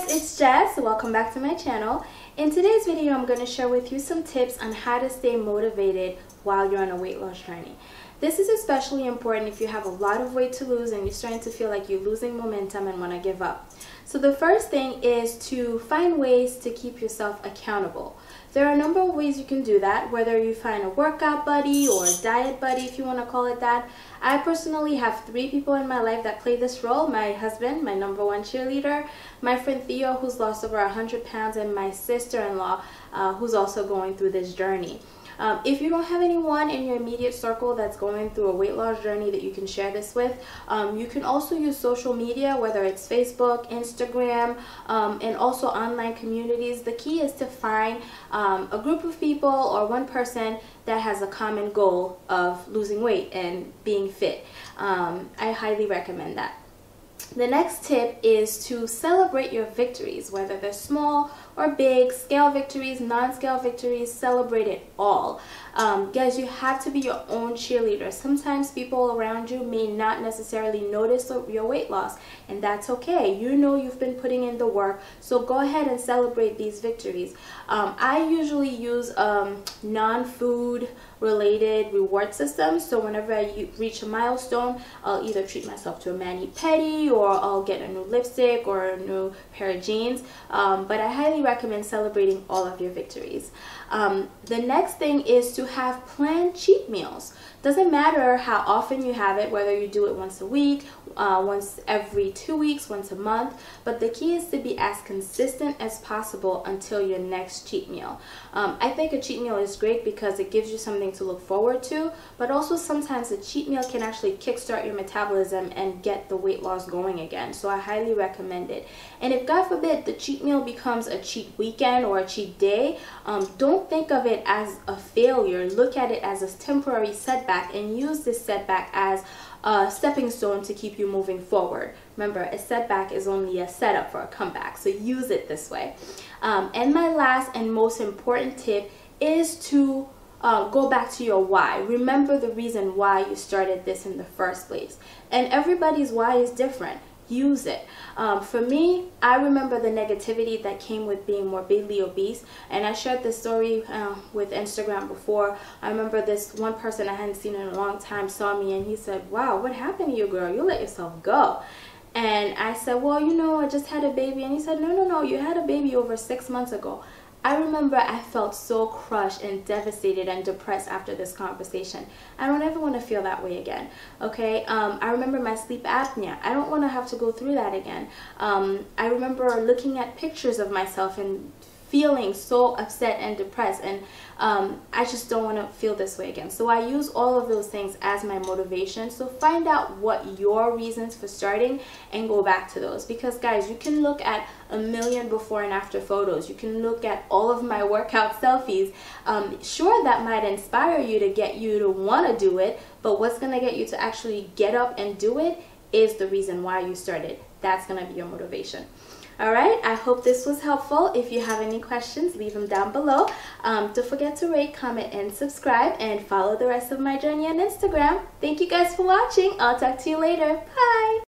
guys, it's Jess. Welcome back to my channel. In today's video, I'm going to share with you some tips on how to stay motivated while you're on a weight loss journey. This is especially important if you have a lot of weight to lose and you're starting to feel like you're losing momentum and want to give up. So the first thing is to find ways to keep yourself accountable. There are a number of ways you can do that, whether you find a workout buddy or a diet buddy, if you want to call it that. I personally have 3 people in my life that play this role: my husband, my #1 cheerleader, my friend Theo, who's lost over 100 pounds, and my sister-in-law, who's also going through this journey. If you don't have anyone in your immediate circle that's going through a weight loss journey that you can share this with, you can also use social media, whether it's Facebook, Instagram, and also online communities. The key is to find a group of people or one person that has a common goal of losing weight and being fit. I highly recommend that. The next tip is to celebrate your victories, whether they're small or big, scale victories, non-scale victories. Celebrate it all. Guys, you have to be your own cheerleader. Sometimes people around you may not necessarily notice your weight loss, and that's okay. You know you've been putting in the work, so go ahead and celebrate these victories. I usually use non-food related reward systems, so whenever I reach a milestone, I'll either treat myself to a mani-pedi or I'll get a new lipstick or a new pair of jeans, but I highly recommend celebrating all of your victories. The next thing is to have planned cheat meals. Doesn't matter how often you have it, whether you do it once a week, once every 2 weeks, once a month, but the key is to be as consistent as possible until your next cheat meal. I think a cheat meal is great because it gives you something to look forward to, but also sometimes a cheat meal can actually kickstart your metabolism and get the weight loss going again. So I highly recommend it. And if God forbid the cheat meal becomes a cheat weekend or a cheat day, don't think of it as a failure. Look at it as a temporary setback and use this setback as a stepping stone to keep you moving forward. Remember, a setback is only a setup for a comeback, so use it this way. And my last and most important tip is to go back to your why. Remember the reason why you started this in the first place. And everybody's why is different. Use it. For me, I remember the negativity that came with being morbidly obese, and I shared this story with Instagram before. I remember this one person I hadn't seen in a long time saw me and he said, "Wow, what happened to you, girl? You let yourself go." And I said, "Well, you know, I just had a baby." And he said, No, you had a baby over 6 months ago." I remember I felt so crushed and devastated and depressed after this conversation. I don't ever want to feel that way again, okay? I remember my sleep apnea. I don't want to have to go through that again. I remember looking at pictures of myself and feeling so upset and depressed, and I just don't want to feel this way again. So I use all of those things as my motivation. So find out what your reasons for starting and go back to those, because guys, you can look at a million before and after photos. You can look at all of my workout selfies. Sure, that might inspire you to get you to want to do it, but what's going to get you to actually get up and do it is the reason why you started. That's going to be your motivation. Alright, I hope this was helpful. If you have any questions, leave them down below. Don't forget to rate, comment, and subscribe, and follow the rest of my journey on Instagram. Thank you guys for watching. I'll talk to you later. Bye!